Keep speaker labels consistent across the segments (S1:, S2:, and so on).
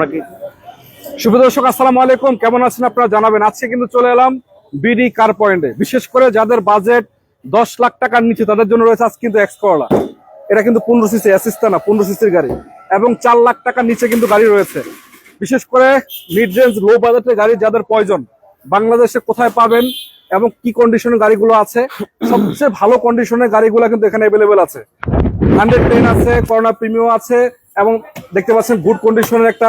S1: নাকি?
S2: সুপ্রিয় দর্শক, আসসালামু আলাইকুম। কেমন আছেন আপনারা জানাবেন। আজকে কিন্তু চলে এলাম বিডি কার পয়েন্টে। বিশেষ করে যাদের বাজেট 10 লাখ টাকার নিচে তাদের জন্য রয়েছে আজ কিন্তু এক্স করলা। এটা কিন্তু 15 সিসি অ্যাসিস্ট না, 15 সিসির গাড়ি এবং 4 লাখ টাকার নিচে কিন্তু গাড়ি রয়েছে। বিশেষ করে মিড রেঞ্জ লো বাজেটের গাড়ি যাদের প্রয়োজন, বাংলাদেশে কোথায় পাবেন এবং কি কন্ডিশনের গাড়িগুলো আছে, সবচেয়ে ভালো কন্ডিশনের গাড়িগুলো কিন্তু এখানে অ্যাভেলেবেল আছে। 110 আছে, করোনা প্রিমিয়াম আছে এবং দেখতে পাচ্ছেন গুড কন্ডিশনের একটা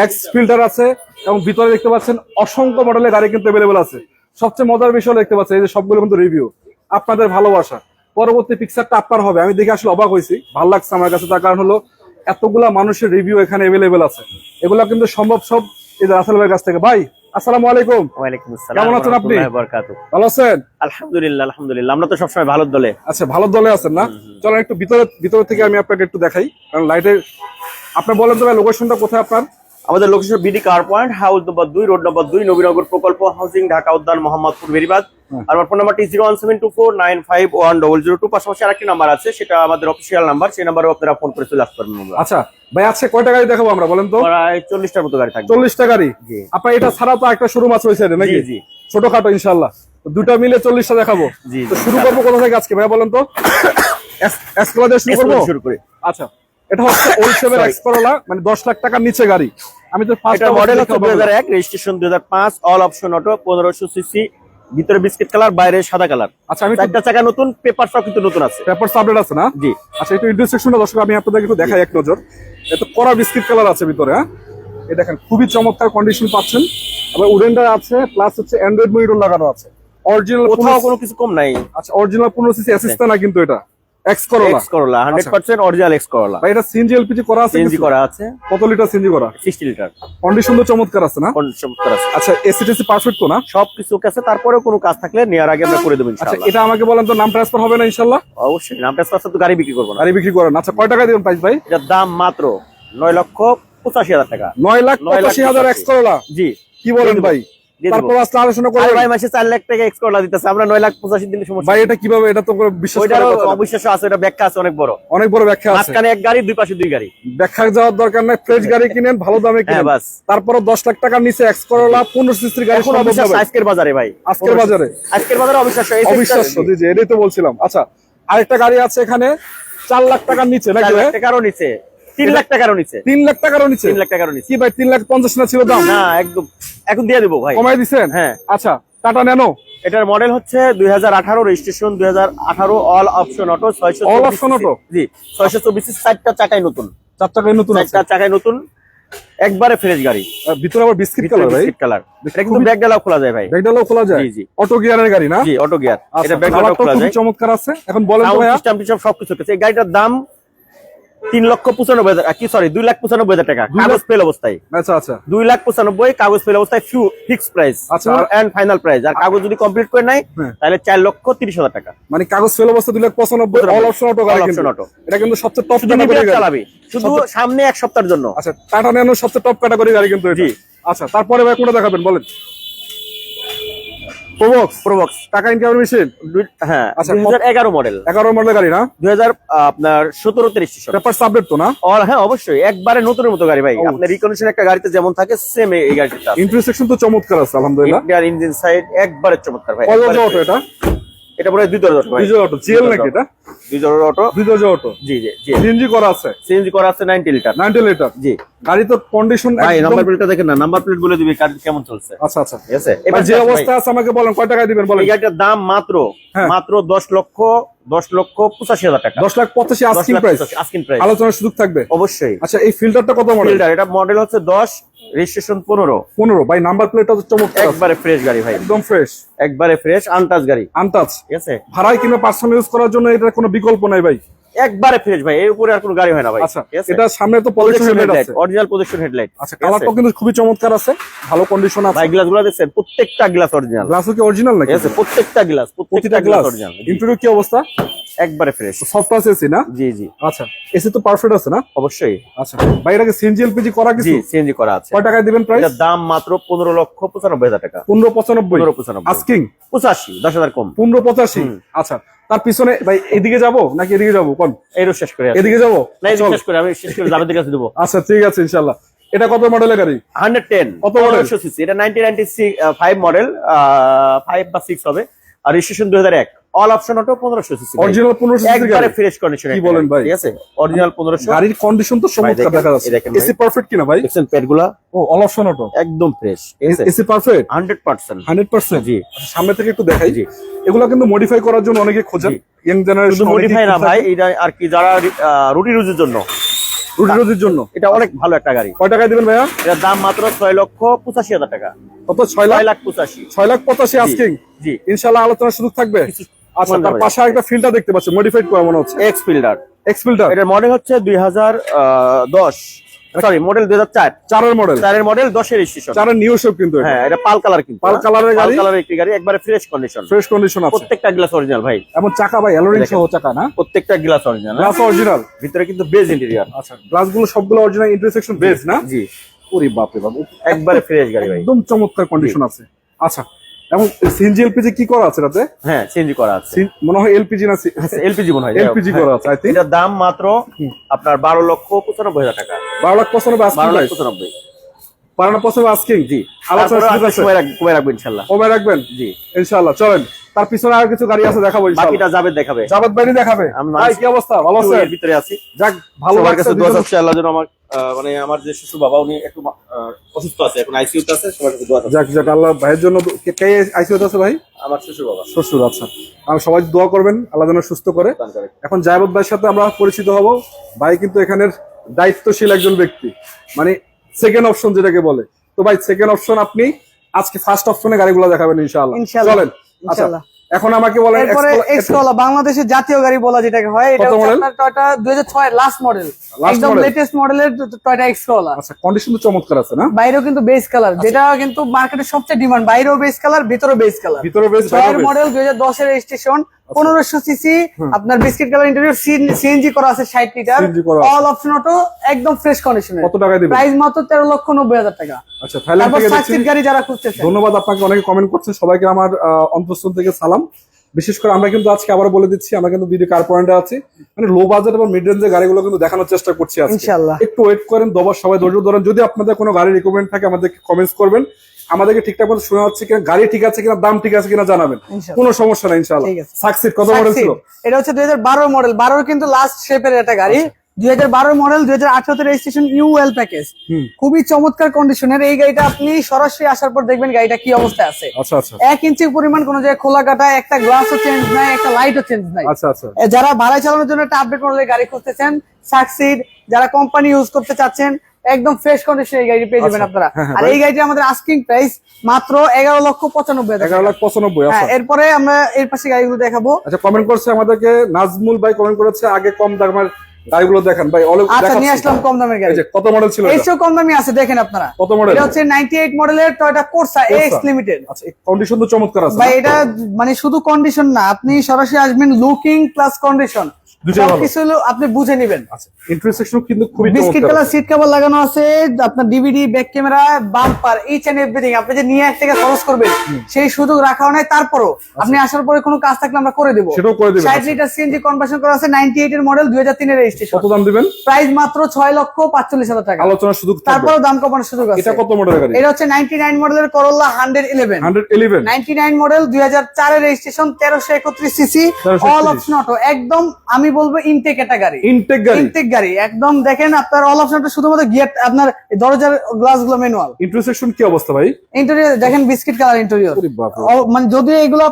S2: এক্স ফিল্টার আছে এবং ভিতরে দেখতে পাচ্ছেন অসংখ্য মডেলের গাড়ি কিন্তু অ্যাভেলেবেল আছে। সবচেয়ে মজার বিষয় দেখতে পাচ্ছেন এই যে সবগুলো কিন্তু রিভিউ, আপনাদের ভালোবাসা। পরবর্তী পিকচারটা আপনার হবে। আমি দেখে আসলে অবাক হয়েছি, ভালো লাগছে আমার কাছে। তার কারণ হলো এতগুলা মানুষের রিভিউ এখানে অ্যাভেলেবেল আছে। এগুলো কিন্তু সম্ভব সব এই যে রাসেল ভাইয়ের কাছ থেকে। ভাই আসসালামু আলাইকুম।
S1: ওয়ালাইকুম আসসালাম।
S2: কেমন আছেন আপনি? ভালো আছেন?
S1: আলহামদুলিল্লাহ আলহামদুলিল্লাহ, আমরা তো সবসময় ভালোর দলে।
S2: আচ্ছা, ভালো দলে আছেন না? চলেন একটু ভিতরে থেকে আমি আপনাকে একটু দেখাই, কারণ লাইটের। আপনি বলেন তো ভাই লোকেশনটা কোথায় আপনার?
S1: আমাদের location BD car point, house number 2, road number 2, Nabinagar প্রকল্প হাউজিং, ঢাকা উদ্যান, মোহাম্মদপুর, বেরিবাদ। আর আমার ফোন নাম্বারটি 01724951002। পাশাপাশি আরেকটি নাম্বার আছে, সেটা আমাদের অফিসিয়াল নাম্বার, সেই নাম্বারেও আপনারা ফোন করে চলে আসতে পারবেন।
S2: আচ্ছা ভাই, আজকে কয়টা গাড়ি দেখাবো আমরা বলেন তো?
S1: প্রায় 40টার মতো গাড়ি থাকবে।
S2: 40টা গাড়ি?
S1: জি।
S2: আপনার এটা ছাড়া তো একটা শোরুম আছে ওই সাইডে নাকি?
S1: জি।
S2: ছোটখাটো ইনশাআল্লাহ, দুটা মিলে 40টা দেখাবো।
S1: জি।
S2: তো শুরু করবো কোথা থেকে আজকে ভাই বলেন তো? এক্স করলা দিয়ে শুরু করবো। আচ্ছা, এটা হচ্ছে ওল্ড শেপের এক্স করলা, মানে 10 লাখ টাকার নিচে গাড়ি। আমি তো
S1: এটা মডেল হচ্ছে 2001, registration 2005, all option auto, 1500 CC, ভিতরে বিস্কিট কালার, বাইরে সাদা কালার।
S2: আচ্ছা, আমি
S1: চারটা চাকা নতুন, পেপার সব কিন্তু নতুন আছে।
S2: পেপারস আপডেট আছে না?
S1: জি।
S2: আচ্ছা, একটু ইন্টারসেকশনটা দর্শক আমি আপনাদেরকে একটু দেখাই এক নজর। এটা কড়া বিস্কিট কালার আছে ভিতরে। হ্যাঁ, এই দেখেন খুবই চমৎকার কন্ডিশন পাচ্ছেন। আবার উডেনটা আছে, প্লাস হচ্ছে অ্যান্ড্রয়েড মনিটর লাগানো আছে। অরিজিনাল
S1: কোথাও কোনো কিছু কম নাই।
S2: আচ্ছা, অরিজিনাল 15 সিসি অ্যাসিস্ট না কিন্তু এটা X Corolla
S1: 100% original X Corolla.
S2: ভাই এটা সিএনজি এলপিজি করা আছে?
S1: সিএনজি করা আছে।
S2: কত লিটার সিএনজি করা?
S1: 60 লিটার।
S2: কন্ডিশন তো চমৎকার আছে না?
S1: চমৎকার আছে।
S2: আচ্ছা, এসিটিসি পারফেক্ট তো না?
S1: সবকিছু আছে, তারপরেও কোনো কাজ থাকলে নেওয়ার আগে আমরা করে দেব
S2: আচ্ছা,
S1: ইনশাআল্লাহ।
S2: এটা আমাকে বলেন তো, নাম ট্রান্সফার হবে না ইনশাআল্লাহ?
S1: অবশ্যই নাম ট্রান্সফার তো গাড়ি বিক্রি করব না।
S2: গাড়ি বিক্রি করেন? আচ্ছা, কয় টাকা দিবেন প্রাইস ভাই?
S1: এটার দাম মাত্র 9,85,000 টাকা।
S2: 9,85,000 এক্স করলা?
S1: জি।
S2: কি বলেন ভাই? তারপর আসলে আলোচনা
S1: আরে
S2: করবেন
S1: ভাই, মাসে 4 লাখ টাকা এক্স করলা দিতেছে, আমরা 9,85,000 দিলে সমস্যা
S2: ভাই? এটা কিভাবে? এটা তো কোনো বিশ্বাস করার
S1: ওইটারও
S2: কথা না।
S1: অবিশ্বাস্য আছে, এটা ব্যাখ্যা আছে অনেক বড়।
S2: অনেক বড় ব্যাখ্যা আছে।
S1: মাঝখানে এক গাড়ি, দুই পাশে দুই গাড়ি।
S2: ব্যাখ্যা যাওয়ার দরকার নাই। ফ্রেশ গাড়ি কিনেন, ভালো দামে কিনেন।
S1: হ্যাঁ, বাস।
S2: তারপর 10 লাখ টাকার নিচে এক্স করলা 15 সিসির গাড়ি
S1: এখন
S2: সম্ভব
S1: অবিশ্বাস্য
S2: হবে?
S1: আজকের বাজারে ভাই,
S2: আজকের বাজারে
S1: অবিশ্বাস্য।
S2: অবিশ্বাস্য। জি জি, এটাই তো বলছিলাম। আচ্ছা, আরেকটা গাড়ি আছে এখানে 4 লাখ টাকার নিচে নাকি?
S1: 4 লাখ টাকারও নিচে, 3 লাখ টাকারও নিচে।
S2: 3 লাখ টাকারও নিচে?
S1: 3 লাখ টাকারও নিচে।
S2: কি ভাই, 3,50,000 না ছিল দাম?
S1: না, একদম এখন দিয়ে দেবো ভাই।
S2: কমাই দিছেন?
S1: হ্যাঁ।
S2: আচ্ছা, টাটা ন্যানো?
S1: এটার মডেল হচ্ছে 2018, registration 2018, all option auto, 624
S2: All option auto?
S1: জি, 624, 4টা চাকায় নতুন।
S2: 4 টাকায় নতুন আছে?
S1: 4টা চাকায় নতুন, একবারে ফ্রেশ গাড়ি।
S2: ভিতরে আবার বিস্কিট কালার ভাই?
S1: Biscuit colour. এটা কিন্তু ব্যাক ডালাও খোলা যায় ভাই।
S2: ব্যাকডালাও খোলা যায়?
S1: জি জি।
S2: অটো গিয়ারের গাড়ি না?
S1: জি, অটো গিয়ার।
S2: আচ্ছা,
S1: এটা ব্যাক ডালাও খোলা যায়।
S2: চমৎকার আছে। এখন বলেন তো
S1: সাউন্ড
S2: ভাইয়া,
S1: সিস্টেম টিস্টেম সবকিছু আছে। এই গাড়িটার দাম 3,95,000, কি সরি 2,95,000 টাকা কাগজ ফেল অবস্থায়।
S2: আচ্ছা আচ্ছা,
S1: 2,95,000 কাগজ ফেল অবস্থায়, ফিক্স প্রাইস।
S2: আচ্ছা।
S1: And final price. আর কাগজ যদি কমপ্লিট করে নাই তাহলে 4,30,000 টাকা।
S2: মানে কাগজ ফেল অবস্থা 2,95,000, অল অপশন অটো গাড়ি কিন্তু। এটা কিন্তু সবচেয়ে টপ ক্যাটাগরি গাড়ি।
S1: চালাবি শুধু সামনে এক সপ্তাহের জন্য।
S2: আচ্ছা, টাটা ন্যানো সবচেয়ে টপ ক্যাটাগরি গাড়ি কিন্তু এটা। আচ্ছা, তারপরে ভাই কোনটা দেখাবেন বলেন? প্রোবক্স টাকা ইনকামের মেশিন?
S1: হ্যাঁ।
S2: আচ্ছা,
S1: 2011 মডেল।
S2: 11 মডেলের গাড়ি না?
S1: 2017 রেজিস্ট্রেশন।
S2: পেপারস আপডেট তো না?
S1: হ্যাঁ, অবশ্যই একবারে নতুনের মতো গাড়ি ভাই। আপনার রিকন্ডিশন একটা গাড়িতে যেমন থাকে সেম এই গাড়িটা।
S2: ইন্টারসেকশন তো চমৎকার আছে আলহামদুলিল্লাহ।
S1: ইন্ডিয়ান ইঞ্জিন সাইড একবারে চমৎকার ভাই।
S2: কয় দরজা অটো এটা?
S1: এটা পুরো 2 দরজা ভাই।
S2: 2 দরজা অটো জিএল নাকি এটা?
S1: 2 দরজা অটো।
S2: 2 দরজা অটো?
S1: জি জি জি।
S2: সিএনজি করা আছে?
S1: সিএনজি করা আছে 90 লিটার।
S2: 90 লিটার?
S1: জি।
S2: গাড়ি তো কন্ডিশন
S1: ভাই
S2: একদম।
S1: নাম্বার প্লেটটা দেখেন না, নাম্বার প্লেট বলে দিবি গাড়ি কেমন চলছে।
S2: আচ্ছা আচ্ছা,
S1: ঠিক আছে।
S2: এবার যে অবস্থা আছে আমাকে বলেন কয় টাকা দিবেন বলেন?
S1: এই গাড়িটার দাম মাত্র 10,85,000 টাকা।
S2: 10,85,000 আস্কিং প্রাইস?
S1: Asking price.
S2: আলোচনার সুযোগ থাকবে
S1: অবশ্যই।
S2: আচ্ছা, এই ফিল্টারটা কত মডেল?
S1: ফিল্টার এটা মডেল হচ্ছে 10, রেজিস্ট্রেশন 15।
S2: 15 ভাই, নাম্বার প্লেটটা তো চমৎকার আছে।
S1: একবারে ফ্রেশ গাড়ি ভাই,
S2: একদম ফ্রেশ,
S1: একবারে ফ্রেশ, আনটাচ গাড়ি।
S2: আনটাচ?
S1: ঠিক আছে।
S2: ভাড়ায় কিংবা পার্সোনাল ইউজ করার জন্য এটার কোনো বিকল্প নাই ভাই?
S1: একবারে ফ্রেশ ভাই, এর উপরে আর কোনো গাড়ি হয় না ভাই।
S2: আচ্ছা, এটা সামনে তো প্রজেকশন হেডলাইট আছে?
S1: Original projection headlight.
S2: আচ্ছা, কালারটা কিন্তু খুবই চমৎকার আছে, ভালো কন্ডিশন আছে।
S1: ভাই গ্লাসগুলো দেখছেন, প্রত্যেকটা গ্লাস অরিজিনাল।
S2: গ্লাসও কি অরিজিনাল নাকি?
S1: ঠিক আছে, প্রত্যেকটা গ্লাস অরিজিনাল।
S2: ইন্টেরিয়র কি অবস্থা?
S1: একবারে ফ্রেশ।
S2: সফট টাচ এসি না?
S1: জি জি।
S2: আচ্ছা, এসি তো পারফেক্ট আছে না?
S1: অবশ্যই।
S2: আচ্ছা ভাই, এটাকে সিএনজি এলপিজি করা কিছু?
S1: জি, সিএনজি করা আছে।
S2: কয় টাকায় দিবেন প্রাইস?
S1: এটার দাম মাত্র 15,95,000 টাকা।
S2: 15,95,000 আস্কিং?
S1: 85, 10,000 কম।
S2: 15,85,000। আচ্ছা, তার পিছনে ভাই এদিকে যাবো নাকি এদিকে যাবো কোন?
S1: এরও শেষ করে
S2: এদিকে যাবো?
S1: না, শেষ করে আমি শেষ করে যাবে দিকে দেবো।
S2: আচ্ছা ঠিক আছে ইনশাআল্লাহ। এটা কত মডেলের গাড়ি?
S1: 110
S2: কত model?
S1: 1500 সিসি। এটা 1995 মডেল, 5 বা 6 হবে। আর registration 2001। All option auto 1500 CC.
S2: Original 1500 CC
S1: একবারে
S2: গাড়ি।
S1: Fresh condition.
S2: কি বলেন ভাই?
S1: ঠিক আছে, অরিজিনাল 1500।
S2: গাড়ির কন্ডিশন তো চমৎকার দেখা যাচ্ছে। এসি পারফেক্ট কিনা ভাই?
S1: দেখছেন পেটগুলা
S2: ও অল অপশন অটো
S1: একদম ফ্রেশ। ঠিক আছে,
S2: এসি পারফেক্ট
S1: 100%।
S2: 100%।
S1: জি।
S2: আচ্ছা, সামনে থেকে একটু দেখাই।
S1: জি।
S2: এগুলো কিন্তু মডিফাই করার জন্য অনেকে খোঁজেন,
S1: জি।
S2: ইয়াং
S1: শুধু
S2: জেনারেশন।
S1: মডিফাই না ভাই, এটা আর কি যারা রুটি রুজির জন্য,
S2: রুটির জন্য
S1: এটা অনেক ভালো একটা গাড়ি।
S2: কয় টাকায় দিবেন ভাইয়া?
S1: এটার দাম মাত্র 6,85,000 টাকা।
S2: কত? 6 লাখ
S1: 6,85,000।
S2: 6,85,000 আস্কিং।
S1: জি।
S2: ইনশাআল্লাহ আলোচনার সুযোগ থাকবে। আচ্ছা, তার পাশে একটা ফিল্টার দেখতে পাচ্ছি, মডিফাইড করা মনে হচ্ছে।
S1: X fielder.
S2: X filter.
S1: এটার মডেল হচ্ছে 2010, সরি মডেল 2004।
S2: 4 এর মডেল।
S1: 4 এর মডেল, 10 এর রেজিস্ট্রেশন।
S2: 4 এর নিউ শেপ কিন্তু এটা।
S1: হ্যাঁ, এটা পাল কালার কিন্তু।
S2: পাল কালারের গাড়ি।
S1: পাল কালারের একটি গাড়ি, একবারে ফ্রেশ কন্ডিশন।
S2: ফ্রেশ কন্ডিশন আছে।
S1: প্রত্যেকটা গ্লাস অরিজিনাল ভাই।
S2: এমন চাকা ভাই, অ্যালোরিং সহ চাকা না?
S1: প্রত্যেকটা গ্লাস অরিজিনাল।
S2: Glass original.
S1: ভিতরে কিন্তু বেজ ইন্টেরিয়র।
S2: আচ্ছা, গ্লাসগুলো সবগুলো অরিজিনাল, ইন্টারসেকশন বেস না?
S1: জি।
S2: ওরে বাপ রে বাপ,
S1: একবারে ফ্রেশ গাড়ি ভাই।
S2: একদম চমৎকার কন্ডিশন আছে। আচ্ছা, এবং সিএনজি এলপিজি কি করা আছে এটাতে?
S1: হ্যাঁ, চেঞ্জ করা আছে।
S2: মনে হয় এলপিজি না?
S1: এলপিজি মনে হয়।
S2: এলপিজি করা আছে আই থিংক।
S1: এটার দাম মাত্র আপনার 12,95,000 টাকা।
S2: 12,95,000 আস্কিং প্রাইস।
S1: 12,95,000।
S2: 12,95,000 আস্কিং।
S1: জি।
S2: আলোচনা
S1: তারপরে
S2: সুযোগ আছে।
S1: কমে রাখবো ইনশাআল্লাহ।
S2: কবে রাখবেন?
S1: জি।
S2: ইনশাআল্লাহ। চলেন, তার পিছনে আর কিছু গাড়ি আছে, দেখাবো ইনশাআল্লাহ।
S1: বাকিটা জাবেদ দেখাবে।
S2: জাভেদ ভাই দেখাবে। ভাই কি অবস্থা? ভালো আছেন?
S1: এর ভিতরে আছি।
S2: যাক, ভালো
S1: সবার
S2: লাগছে।
S1: কাছে দোয়া চাচ্ছি আল্লাহ যেন আমার মানে আমার যে শ্বশুর বাবা, উনি একটু অসুস্থ আছে, এখন আইসিইউ তে আছে। সবার কাছে দোয়া চাচ্ছি।
S2: যাক যাক, আল্লাহ ভাইয়ের জন্য। কে আইসিইউ আছে ভাই?
S1: আমার শ্বশুর বাবা।
S2: শ্বশুর। আচ্ছা, আমি সবাই দোয়া করবেন আল্লাহ যেন সুস্থ করে।
S1: দান করে।
S2: এখন জাভেদ ভাইয়ের সাথে আমরা পরিচিত হব। ভাই কিন্তু এখানের দায়িত্বশীল একজন ব্যক্তি, মানে সেকেন্ড অপশন যেটাকে বলে। তো ভাই, সেকেন্ড অপশন আপনি আজকে ফার্স্ট অপশনে গাড়িগুলো দেখাবেন ইনশাআল্লাহ।
S3: ইনশাআল্লাহ।
S2: চলেন। আচ্ছা,
S3: ইনশাআল্লাহ।
S2: এখন আমাকে বলেন
S3: এরপরে এক্সকোলা, বাংলাদেশের জাতীয় গাড়ি বলা যেটাকে হয়, এটা
S2: কত
S3: হচ্ছে
S2: model?
S3: আপনার টয়োটা 2006 লাস্ট মডেল, একদম
S2: model?
S3: লেটেস্ট মডেলের টয়োটা এক্সকোলা।
S2: আচ্ছা, কন্ডিশন তো চমৎকার আছে না?
S3: বাইরেও কিন্তু বেস কালার, যেটা কিন্তু মার্কেটে সবচেয়ে ডিমান্ড। বাইরেও বেস কালার, ভিতরেও বেস কালার।
S2: ভিতরে বেশ
S3: 6 এর মডেল, 2010 এর রেজিস্ট্রেশন, 1500 সিসি। আপনার বিস্কিট কালার ইন্টেরিয়র, সিএনজি করা আছে 60 লিটার,
S2: CNG করা আছে।
S3: অল অপশন অটো, একদম ফ্রেশ কন্ডিশনে।
S2: কত টাকা দিবেন?
S3: প্রাইস মাত্র 13,90,000 টাকা।
S2: আচ্ছা, থাইল্যান্ড
S3: তারপর
S2: থেকে দেখছি।
S3: সাকসিড গাড়ি যারা খুঁজতেছেন,
S2: ধন্যবাদ আপনাকে, অনেকে কমেন্ট করছেন, সবাইকে আমার অন্তঃস্থল থেকে সালাম। বিশেষ করে আমরা কিন্তু আজকে আবার বলে দিচ্ছি, আমরা কিন্তু বিডি কার পয়েন্টে আছি, মানে লো বাজেট এবং মিড রেঞ্জের গাড়িগুলো কিন্তু দেখানোর চেষ্টা করছি আজকে।
S3: ইনশাআল্লাহ।
S2: একটু ওয়েট করেন, দবার সবাই ধৈর্য ধরেন। যদি আপনাদের কোনো গাড়ির রিকমেন্ড থাকে আমাদেরকে কমেন্টস করবেন, আমাদেরকে ঠিকঠাক মতো শোনা হচ্ছে কিনা, গাড়ি ঠিক আছে কিনা, দাম ঠিক আছে কিনা জানাবেন।
S3: ইনশাআল্লাহ।
S2: কোনো সমস্যা নাই ইনশাআল্লাহ।
S3: ঠিক আছে।
S2: সাকসিড কত মডেল ছিল?
S3: এটা হচ্ছে 2012 মডেল, 12 কিন্তু লাস্ট শেপের একটা গাড়ি। 2012 মডেল, 2018 তে রেজিস্ট্রেশন, নিউ ওয়েল প্যাকেজ। খুবই চমৎকার কন্ডিশনের এই গাড়িটা। আপনি সরাসরি আসার পর দেখবেন গাড়িটা কি অবস্থায় আছে।
S2: আচ্ছা আচ্ছা
S3: 1 ইঞ্চি পরিমাণ কোনো জায়গায় খোলা কাটা, একটা গ্লাসও চেঞ্জ নাই, একটা লাইটও চেঞ্জ নাই।
S2: আচ্ছা আচ্ছা।
S3: যারা ভাড়া চালানোর জন্য একটা আপডেট মডেলের গাড়ি খুঁজতেছেন, সাকসিড, যারা কোম্পানি ইউজ করতে চাচ্ছেন, একদম ফ্রেশ কন্ডিশনে এই গাড়ি পেয়ে যাবেন
S2: আচ্ছা।
S3: আপনারা।
S2: হ্যাঁ,
S3: আর এই গাড়িটা আমাদের আস্কিং প্রাইস মাত্র 11,95,000 টাকা।
S2: 11,95,000।
S3: হ্যাঁ,
S2: আচ্ছা
S3: এরপরে আমরা এর পাশে গাড়িগুলো দেখাবো।
S2: আচ্ছা, কমেন্ট করছে আমাদেরকে নাজমুল ভাই, কমেন্ট করেছে আগে কম দামের গাড়িগুলো দেখান ভাই।
S3: আচ্ছা, নিয়ে আসলাম কম দামের গাড়ি।
S2: এই যে কত মডেল ছিল
S3: এই
S2: এটা?
S3: সব কম দামি আছে, দেখেন আপনারা।
S2: কত মডেল?
S3: এটা হচ্ছে 98 মডেলের টয়োটা কোর্সা এক্স লিমিটেড।
S2: আচ্ছা, কন্ডিশন তো চমৎকার আছে।
S3: ভাই এটা মানে শুধু কন্ডিশন না, আপনি সরাসরি আসবেন, লুকিং প্লাস কন্ডিশন
S2: দুটোই ভালো।
S3: সবকিছু আপনি বুঝে নেবেন।
S2: আচ্ছা, ইন্টারসেকশন কিন্তু খুবই
S3: বিস্কিট
S2: চমৎকার
S3: কালার
S2: আছে।
S3: সিট কভার লাগানো আছে, আপনার DVD, back camera, bumper, each and everything. আপনি যে নিয়ে 1 টাকা খরচ করবেন সেই সুযোগ রাখাও নাই। তারপরও আপনি আসার পরে কোনো কাজ থাকলে আমরা করে দেবো।
S2: সেটাও করে দিবেন।
S3: 60 লিটার সিএনজি কনভার্সন করা আছে, 98 এর মডেল, 2003 এর রেজিস্ট্রেশন।
S2: কত দাম দিবেন?
S3: প্রাইস মাত্র 6,45,000 টাকা।
S2: আলোচনার সুযোগ থাকবে।
S3: তারপরও দাম কমানোর সুযোগ আছে।
S2: এটা কত মডেলের গাড়ি?
S3: এটা হচ্ছে 99 মডেলের করোলা 111।
S2: 111।
S3: 99 মডেল, 2004 এর registration, 1331 CC,
S2: 1331
S3: all option auto. একদম আমি বলবো ইনটেক একটা গাড়ি,
S2: ইনটেক গাড়ি।
S3: ইনটেক গাড়ি একদম। দেখেন আপনার অল অপশন অটো, শুধুমাত্র গিয়ার, আপনার দরজার গ্লাস গুলো ম্যানুয়াল।
S2: ইন্টারসেকশন কি অবস্থা ভাই?
S3: ইন্টেরিয়র দেখেন, বিস্কিট কালার ইন্টেরিয়র।
S2: ওরে বাপ রে।
S3: মানে যদিও এগুলো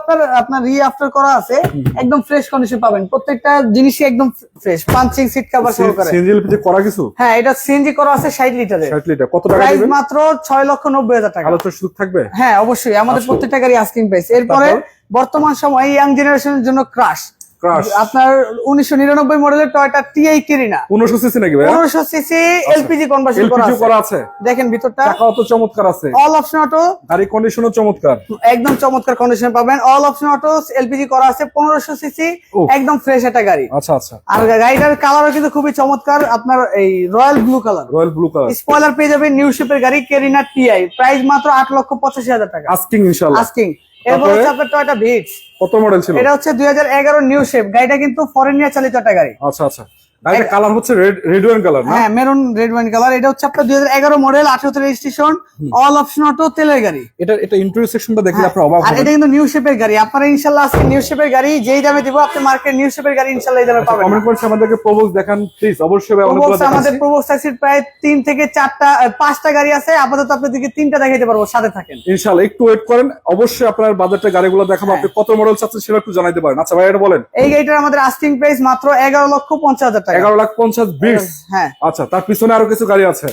S3: আপনার রি আফটার করা আছে, একদম ফ্রেশ কন্ডিশন পাবেন। প্রত্যেকটা জিনিসই একদম ফ্রেশ, পাঞ্চিং সিট কভার সহকারে।
S2: সিএনজি এলপিজি করা কিছু?
S3: হ্যাঁ, এটা সিএনজি করা আছে 60 লিটারের।
S2: 60 লিটার। কত টাকা
S3: প্রাইস
S2: দিবেন?
S3: মাত্র 6,90,000 টাকা।
S2: আলোচনার সুযোগ থাকবে?
S3: হ্যাঁ, অবশ্যই আমাদের
S2: আচ্ছা।
S3: প্রত্যেকটা গাড়ি আস্কিং প্রাইস। এরপরে
S2: তারপর?
S3: বর্তমান সময়ে ইয়াং জেনারেশনের জন্য ক্রাশ,
S2: Crush।
S3: আপনার 1999 মডেলের টয়োটা টিআই কেরিনা,
S2: 1500 সিসি নাকি ভাই?
S3: 1500 সিসি এলপিজি কনভার্সন করা
S2: এলপিজি
S3: আছে।
S2: করা আছে।
S3: দেখেন ভিতরটা,
S2: চাকাও তো চমৎকার আছে।
S3: অল অপশন অটো,
S2: গাড়ি কন্ডিশনও চমৎকার।
S3: একদম চমৎকার কন্ডিশন পাবেন। অল অপশন অটো, এলপিজি করা আছে, 1500 সিসি,
S2: উফ।
S3: একদম ফ্রেশ একটা গাড়ি।
S2: আচ্ছা আচ্ছা।
S3: আর গাড়িটার কালারও কিন্তু খুবই চমৎকার, আপনার এই royal blue colour.
S2: Royal blue colour.
S3: Spoiler পেয়ে যাবেন নিউ শেপের গাড়ি কেরিনা টিআই, প্রাইস মাত্র 8,85,000 টাকা
S2: আস্কিং ইনশাআল্লাহ।
S3: আস্কিং। এরপর হচ্ছে আপনার টয়োটা ভিটস।
S2: কত মডেল ছিল?
S3: এটা হচ্ছে 2011 নিউ শেপ। গাড়িটা কিন্তু ফরেন নিয়ে চালিত একটা গাড়ি।
S2: আচ্ছা আচ্ছা। গাড়ির কালার হচ্ছে রেড ওয়াইন কালার না?
S3: হ্যাঁ, মেরুন রেড ওয়াইন কালার। এটা হচ্ছে আপনার 2011 model, 18 registration, all option auto, তেলের গাড়ি।
S2: এটা ইন্টেরিয়র সেকশনটা দেখলে আপনি অবাক
S3: আর
S2: হবেন।
S3: এটা কিন্তু নিউ শেপের গাড়ি। আপনারা ইনশাআল্লাহ আজকে নিউ শেপের গাড়ি যেই দামে দিব, আপনি মার্কেট নিউ শেপের গাড়ি ইনশাআল্লাহ এই দামে পাবেন।
S2: কমেন্ট করছে আমাদেরকে প্রোবক্স দেখান প্লিজ, অবশ্যই ভাই, অনেকগুলো
S3: প্রোবক্স আমাদের
S2: দেখাচ্ছি।
S3: প্রোবক্স আছে প্রায় 3 থেকে 5টা গাড়ি আছে। আপাতত আপনাদেরকে 3টা দেখাইতে পারবো, সাথে থাকেন
S2: ইনশাআল্লাহ একটু ওয়েট করেন, অবশ্যই আপনার বাজেটের গাড়িগুলো দেখাবো। আপনি কত মডেল চাচ্ছেন সেটা একটু জানাইতে পারেন। আচ্ছা ভাই, এটা বলেন।
S3: এই গাড়িটার আমাদের আস্কিং প্রাইস মাত্র 11,50,000 টাকা।
S2: 11,50,000 বিটস।
S3: হ্যাঁ,
S2: আচ্ছা, তার পিছনে আরো কিছু গাড়ি আছে।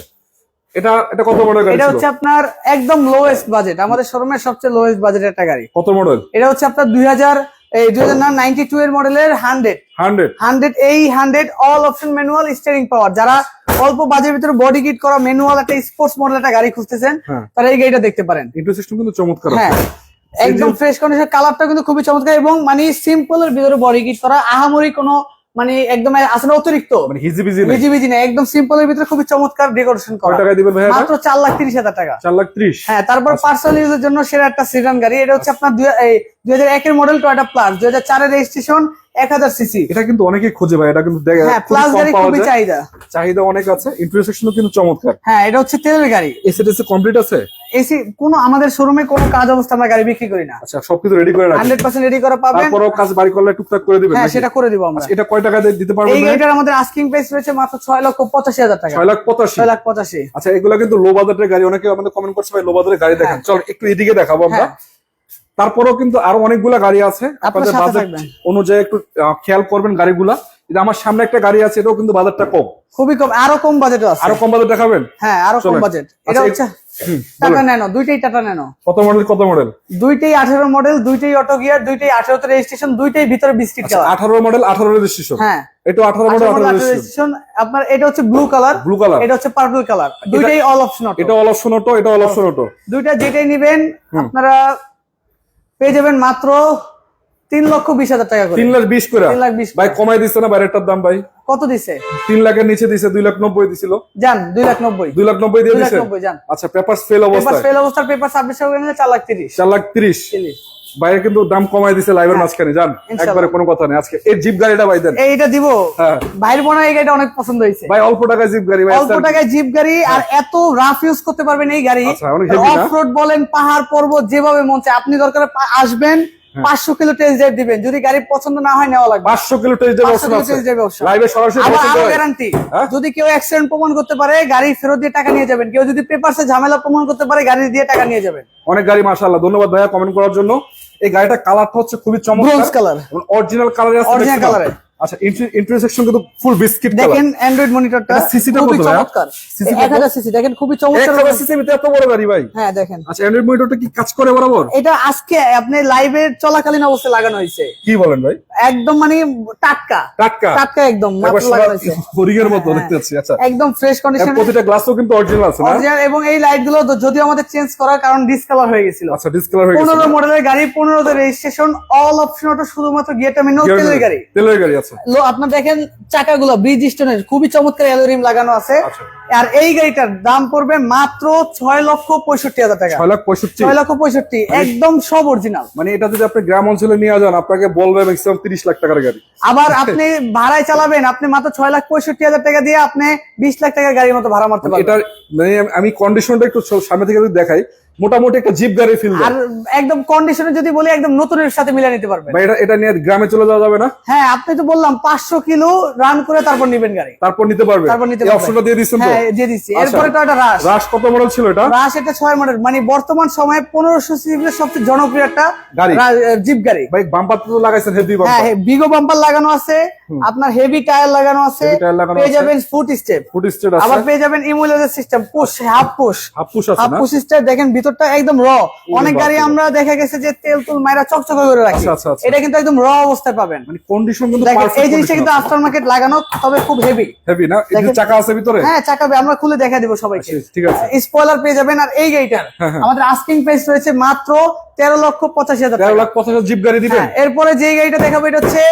S2: এটা কত মডেল গাড়ি
S3: এটা
S2: ছিল?
S3: হচ্ছে আপনার একদম লোয়েস্ট বাজেট, আমাদের শোরুমের সবচেয়ে লোয়েস্ট বাজেটের একটা গাড়ি।
S2: কত মডেল?
S3: এটা হচ্ছে আপনার 2092 এর মডেলের 100 এই 100 অল অপশন ম্যানুয়াল স্টিয়ারিং পাওয়ার। যারা অল্প বাজেটের ভিতরে বডি কিট করা ম্যানুয়াল একটা স্পোর্টস মডেল একটা গাড়ি খুঁজতেছেন,
S2: হ্যাঁ।
S3: তারা এই গাড়িটা দেখতে পারেন।
S2: ইন্টেরিয়র সিস্টেম কিন্তু চমৎকার
S3: হ্যাঁ,
S2: আছে।
S3: একদম ফ্রেশ কন্ডিশন, কালারটা কিন্তু খুবই চমৎকার এবং মানে সিম্পল এর ভিতরে বডি কিট করা, আহামরি কোনো মানে একদম আসলে অতিরিক্ত
S2: মানে হিজিবিজি না।
S3: বিজি না, একদম সিম্পল এর ভিতরে খুবই চমৎকার ডেকোরেশন
S2: কত
S3: করা।
S2: টাকা দিবেন ভাই?
S3: মাত্র 4,30,000 টাকা।
S2: 4,30,000।
S3: হ্যাঁ, তারপর পার্সোনাল ইউজের জন্য সেরা একটা সিডান গাড়ি। এটা হচ্ছে আপনার 2001 এর মডেল টয়োটা প্লাস, 2004 এর রেজিস্ট্রেশন, 1000 সিসি।
S2: এটা কিন্তু অনেকেই খোঁজে ভাই, এটা কিন্তু দেখে
S3: হ্যাঁ, প্লাস গাড়ি খুবই
S2: চাহিদা অনেক আছে। ইন্টেরিয়র সেকশনও কিন্তু চমৎকার।
S3: হ্যাঁ, এটা হচ্ছে তেলের গাড়ি।
S2: এসিডিসি কমপ্লিট আছে?
S3: এসি কোনো আমাদের শোরুমে কোনো কাজ অবস্থা আমরা গাড়ি বিক্রি করি না।
S2: আচ্ছা, সবকিছু রেডি করে রাখেন।
S3: 100% রেডি করা পাবেন।
S2: তারপরও কাজ বাড়ি করলে টুকটাক করে দিবেন
S3: হ্যাঁ,
S2: নাকি?
S3: সেটা করে দিব আমরা।
S2: আচ্ছা, এটা কয় টাকা দিয়ে দিতে পারবেন
S3: এই
S2: ভাই?
S3: গাড়িটার আমাদের আস্কিং প্রাইস রয়েছে মাত্র 6,85,000 টাকা।
S2: 6,85,000।
S3: 6,85,000।
S2: আচ্ছা, এগুলা কিন্তু লো বাজেটের গাড়ি। অনেকে আমাদের কমেন্ট করছে ভাই লো বাজেটের গাড়ি দেখান। চল একটু এদিকে দেখাবো আমরা।
S3: হ্যাঁ।
S2: তারপরেও কিন্তু আরো অনেকগুলা গাড়ি আছে, আপনাদের
S3: সাথে
S2: বাজেট
S3: থাকবেন।
S2: অনুযায়ী একটু খেয়াল করবেন গাড়িগুলা। এটা আমার সামনে একটা গাড়ি আছে, এটাও কিন্তু বাজেটটা কম।
S3: খুবই কম, আরো কম বাজেটও আছে।
S2: আরো কম বাজেট দেখাবেন?
S3: হ্যাঁ, আরো কম
S2: চলেন।
S3: বাজেট। এটা
S2: আচ্ছা,
S3: হচ্ছে টাটা ন্যানো, দুইটাই টাটা ন্যানো।
S2: কত মডেল?
S3: দুইটাই 18 মডেল, দুইটাই অটো গিয়ার, দুইটাই 18 তে রেজিস্ট্রেশন, দুইটাই ভিতরে বিস্কিট কালার।
S2: 18 model, 18 registration.
S3: হ্যাঁ,
S2: এটা 18 মডেল, 18 রেজিস্ট্রেশন।
S3: রেজিস্ট্রেশন। আপনার এটা হচ্ছে ব্লু কালার, এটা হচ্ছে পার্পল কালার। দুইটাই অল অপশন অটো।
S2: এটা অল অপশন অটো, এটা অল অপশন অটো।
S3: দুইটা যেটাই নেবেন আপনারা পেয়ে যাবেন মাত্র 3,20,000 টাকা করে।
S2: 3,20,000 করে
S3: 3,20,000
S2: ভাই কমাই দিচ্ছে না বাইরেটার দাম ভাই?
S3: কত দিছে?
S2: 3 লাখের নিচে দিছে, 2,90,000 দিছিল।
S3: জান 2,90,000
S2: 2,90,000 দিয়ে দিছে।
S3: 2,90,000 জান।
S2: আচ্ছা, পেপারস ফেল
S3: পেপার
S2: অবস্থায়?
S3: ফেল অবস্থার পেপার সাবমিট করে নিলে 4,30,000।
S2: 4,30,000 বাইরে কিন্তু দাম কমাই দিছে লাইভের মাঝখানে। জান, একবারে কোনো কথা নেই। আজকে এই জিপ গাড়িটা ভাই দেন।
S3: এইটা দিব।
S2: হ্যাঁ
S3: ভাইয়ের মনে হয় এই গাড়িটা অনেক পছন্দ হয়েছে
S2: ভাই, অল্প টাকায় জিপ গাড়ি ভাই।
S3: অল্প টাকায় জিপ গাড়ি, আর এত রাফ ইউজ করতে পারবেন এই গাড়ি।
S2: আচ্ছা, অনেক heavy না?
S3: অফ রোড বলেন, পাহাড় পর্বত, যেভাবে মন চায় আপনি দরকার আসবেন, 500 কিলো টেস্ট ড্রাইভ দিবেন। যদি গাড়ি পছন্দ না হয় নেওয়া লাগবে।
S2: 500 kilo test drive
S3: 500 kilo test drive option.
S2: লাইভে সরাসরি
S3: আবার
S2: পছন্দ
S3: আরো
S2: হয়।
S3: গ্যারান্টি,
S2: হ্যাঁ?
S3: যদি কেউ অ্যাক্সিডেন্ট প্রমাণ করতে পারে গাড়ি ফেরত দিয়ে টাকা নিয়ে যাবেন। কেউ যদি পেপারসে ঝামেলা প্রমাণ করতে পারে গাড়ি দিয়ে টাকা নিয়ে যাবেন।
S2: অনেক গাড়ি মাশাআল্লাহ, ধন্যবাদ ভাইয়া কমেন্ট করার জন্য। এই গাড়িটা কালারটা হচ্ছে খুবই চমৎকার,
S3: ব্রোঞ্জ কালার,
S2: অরিজিনাল কালারে আছে।
S3: অরিজিনাল কালারে।
S2: আচ্ছা, ইন্টারসেকশন কিন্তু ফুল বিস্কিট কালার।
S3: দেখেন অ্যান্ড্রয়েড মনিটরটা
S2: এটা সিসিটা
S3: খুবই
S2: কত ভাইয়া?
S3: চমৎকার।
S2: সিসি কত?
S3: 1000 সিসি দেখেন, খুবই চমৎকার।
S2: 1000 সিসি ভিতরে এত বড় গাড়ি ভাই?
S3: হ্যাঁ, দেখেন।
S2: আচ্ছা, অ্যান্ড্রয়েড মনিটরটা কি কাজ করে বরাবর?
S3: এটা আজকে আপনি লাইভে চলাকালীন অবস্থায় লাগানো হয়েছে।
S2: কি বলেন ভাই?
S3: একদম মানে টাটকা
S2: টাটকা
S3: টাটকা, একদম মাত্র লাগানো হয়েছে।
S2: হরিণের মতো দেখতে পাচ্ছি। আচ্ছা,
S3: একদম ফ্রেশ কন্ডিশনে
S2: প্রতিটা গ্লাসও কিন্তু অরিজিনাল আছে না?
S3: অরিজিনাল। এবং এই লাইট গুলো যদিও আমাদের চেঞ্জ করার কারণ ডিসকালার হয়ে গেছিল।
S2: আচ্ছা, ডিসকালার হয়ে গেছে।
S3: 15 মডেলের গাড়ি, 15 তে রেজিস্ট্রেশন, অল অপশন অটো, শুধুমাত্র গিয়ারটা ম্যানুয়াল, তেলের গাড়ি।
S2: তেলের গাড়ি আছে।
S3: আপনার দেখেন চাকাগুলো ব্রিজ স্টোনের খুবই চমৎকার অ্যালুমিনিয়াম লাগানো আছে।
S2: আচ্ছা।
S3: আর এই গাড়িটার দাম পড়বে মাত্র 6,65,000 টাকা।
S2: 6,65,000
S3: 6,65,000 একদম সব অরিজিনাল।
S2: মানে এটা যদি আপনি গ্রাম অঞ্চলে নিয়ে যান, আপনাকে বলবে ম্যাক্সিমাম 30 লাখ টাকার গাড়ি।
S3: আবার আপনি ভাড়ায় চালাবেন, আপনি মাত্র 6,65,000 টাকা দিয়ে আপনি 20 লাখ টাকার গাড়ির মতো ভাড়া মারতে পারবেন।
S2: এটা মানে আমি কন্ডিশনটা একটু সামনে থেকে যদি দেখাই, মোটামুটি একটা জিপ গাড়ি ফিল
S3: আর একদম কন্ডিশনে যদি বলি একদম নতুনের সাথে মিলিয়ে নিতে পারবেন।
S2: ভাই এটা নিয়ে গ্রামে চলে যাওয়া যাবে না?
S3: হ্যাঁ, আপনি তো বললাম 500 কিলো রান করে তারপর নিবেন গাড়ি,
S2: তারপর নিতে পারবে।
S3: তারপর নিতে
S2: এই
S3: পারবেন।
S2: অপশনটা দিয়ে দিচ্ছেন তো?
S3: হ্যাঁ, দিয়ে দিচ্ছি।
S2: আচ্ছা।
S3: এরপরে তো একটা রাশ।
S2: রাশ কত মডেল ছিল এটা?
S3: রাশ এটা 6 মডেল, মানে বর্তমান সময়ে 1500 সিসির সবচেয়ে জনপ্রিয় একটা
S2: গাড়ি।
S3: জিপ গাড়ি।
S2: ভাই বাম্পার তো লাগাইছেন হেভি
S3: হ্যাঁ,
S2: বাম্পার।
S3: বিগো বাম্পার লাগানো আছে, আপনার হেভি টায়ার লাগানো আছে,
S2: Heavy টায়ার লাগানো
S3: পেয়ে
S2: আছে।
S3: যাবেন ফুট স্টেপ,
S2: ফুট স্টেট আছে।
S3: আবার পেয়ে যাবেন emulator system, push half push.
S2: Half push আছে
S3: হাফ
S2: না?
S3: পুশ স্টেপ দেখেন ভিতরটা একদম র। অনেক গাড়ি আমরা দেখা গেছে যে তেল তুল মাইরা চকচকে করে রাখি,
S2: আচ্ছা, আচ্ছা, আচ্ছা।
S3: এটা কিন্তু একদম র অবস্থায় পাবেন।
S2: মানে কন্ডিশন কিন্তু
S3: দেখেন
S2: পারফেক্ট।
S3: এই জিনিসটা কিন্তু আফটার মার্কেট লাগানো, তবে খুব হেভি।
S2: হেভি না? এই যে
S3: দেখেন।
S2: চাকা আছে ভিতরে?
S3: হ্যাঁ, চাকাবে আমরা খুলে দেখা দিব সবাইকে।
S2: আচ্ছা, ঠিক আছে।
S3: স্পয়লার পেয়ে যাবেন। আর এই গাড়িটার
S2: হ্যাঁ, হ্যাঁ।
S3: আমাদের আস্কিং প্রাইস রয়েছে মাত্র 13,85,000 টাকা।
S2: 13,50,000 জিপ গাড়ি দিবেন?
S3: হ্যাঁ, এরপরে যে গাড়িটা দেখাবো এটা হচ্ছে